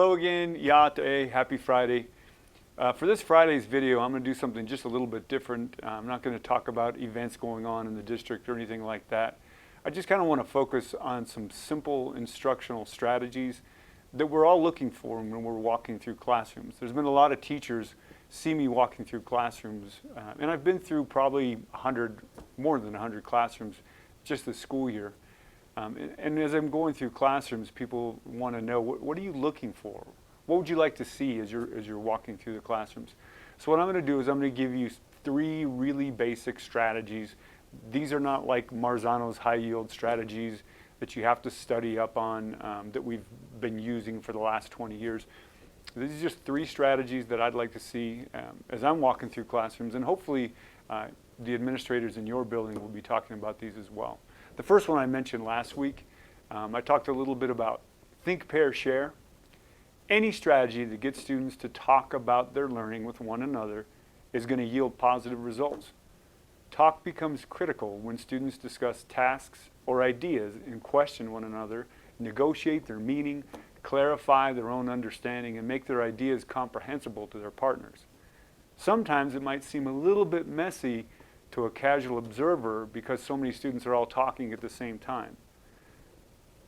Hello again, Yate, happy Friday. For this Friday's video, I'm going to do something just a little bit different. I'm not going to talk about events going on in the district or anything like that. I just kind of want to focus on some simple instructional strategies that we're all looking for when we're walking through classrooms. There's been a lot of teachers see me walking through classrooms, and I've been through probably more than 100 classrooms just this school year. And as I'm going through classrooms, people want to know, what are you looking for? What would you like to see as you're walking through the classrooms? So what I'm going to do is I'm going to give you 3 really basic strategies. These are not like Marzano's high yield strategies that you have to study up on that we've been using for the last 20 years. These are just 3 strategies that I'd like to see as I'm walking through classrooms, and hopefully the administrators in your building will be talking about these as well. The first one I mentioned last week, I talked a little bit about think, pair, share. Any strategy that gets students to talk about their learning with one another is going to yield positive results. Talk becomes critical when students discuss tasks or ideas and question one another, negotiate their meaning, clarify their own understanding, and make their ideas comprehensible to their partners. Sometimes it might seem a little bit messy to a casual observer because so many students are all talking at the same time.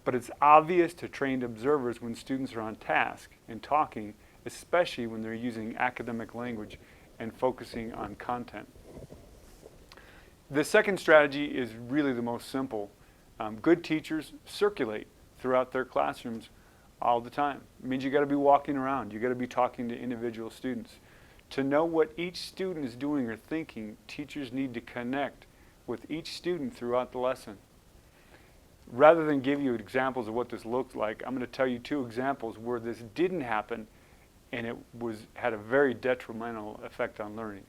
But it's obvious to trained observers when students are on task and talking, especially when they're using academic language and focusing on content. The second strategy is really the most simple. Good teachers circulate throughout their classrooms all the time. It means you got to be walking around. You got to be talking to individual students. To know what each student is doing or thinking, teachers need to connect with each student throughout the lesson. Rather than give you examples of what this looked like, I'm going to tell you 2 examples where this didn't happen and it had a very detrimental effect on learning.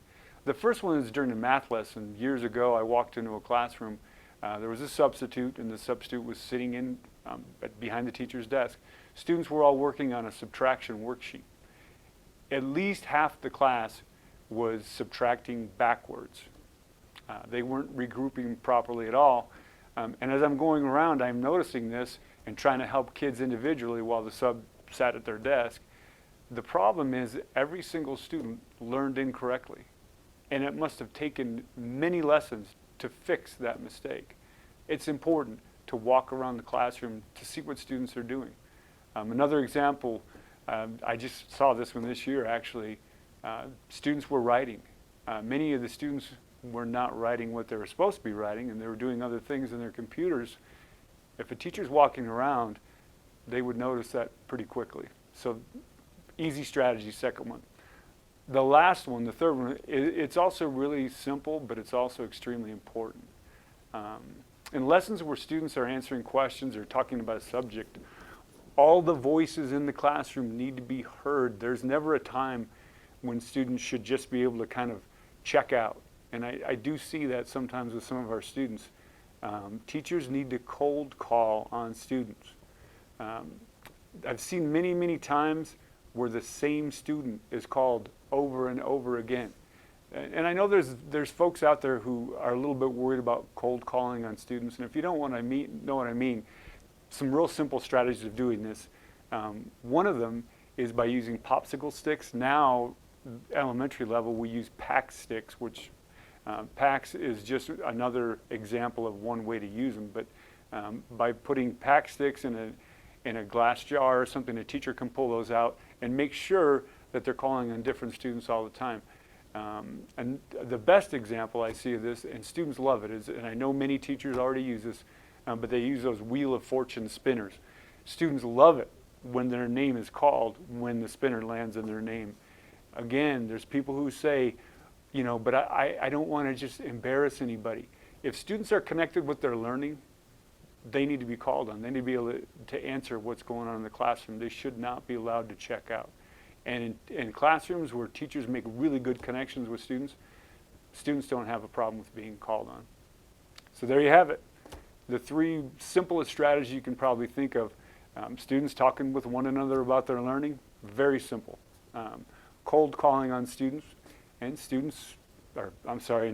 The first one is during a math lesson. Years ago, I walked into a classroom. There was a substitute, and the substitute was sitting behind the teacher's desk. Students were all working on a subtraction worksheet. At least half the class was subtracting backwards. They weren't regrouping properly at all. And as I'm going around, I'm noticing this and trying to help kids individually while the sub sat at their desk. The problem is every single student learned incorrectly. And it must have taken many lessons to fix that mistake. It's important to walk around the classroom to see what students are doing. Another example, I just saw this one this year actually. Students were writing. Many of the students were not writing what they were supposed to be writing, and they were doing other things in their computers. If a teacher's walking around, they would notice that pretty quickly. So easy strategy, second one. The last one, the third one, it's also really simple, but it's also extremely important. In lessons where students are answering questions or talking about a subject, all the voices in the classroom need to be heard. There's never a time when students should just be able to kind of check out. And I do see that sometimes with some of our students. Teachers need to cold call on students. I've seen many, many times where the same student is called over and over again. And I know there's folks out there who are a little bit worried about cold calling on students. And if you don't know what I mean, some real simple strategies of doing this. One of them is by using popsicle sticks. Now, elementary level, we use pack sticks, which packs is just another example of one way to use them. But by putting pack sticks in a glass jar or something, a teacher can pull those out and make sure that they're calling on different students all the time. And the best example I see of this, and students love it, and I know many teachers already use this, but they use those Wheel of Fortune spinners. Students love it when their name is called, when the spinner lands in their name. Again, there's people who say, but I don't want to just embarrass anybody. If students are connected with their learning, they need to be called on. They need to be able to answer what's going on in the classroom. They should not be allowed to check out. And in classrooms where teachers make really good connections with students, students don't have a problem with being called on. So there you have it. The 3 simplest strategies you can probably think of. Students talking with one another about their learning, very simple. Cold calling on students, and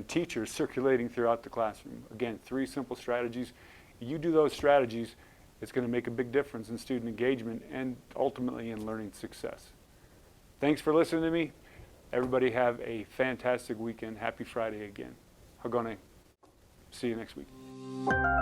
teachers circulating throughout the classroom. Again, 3 simple strategies. You do those strategies, It's going to make a big difference in student engagement and ultimately in learning success. Thanks for listening to me. Everybody have a fantastic weekend. Happy Friday again. Hagone. See you next week.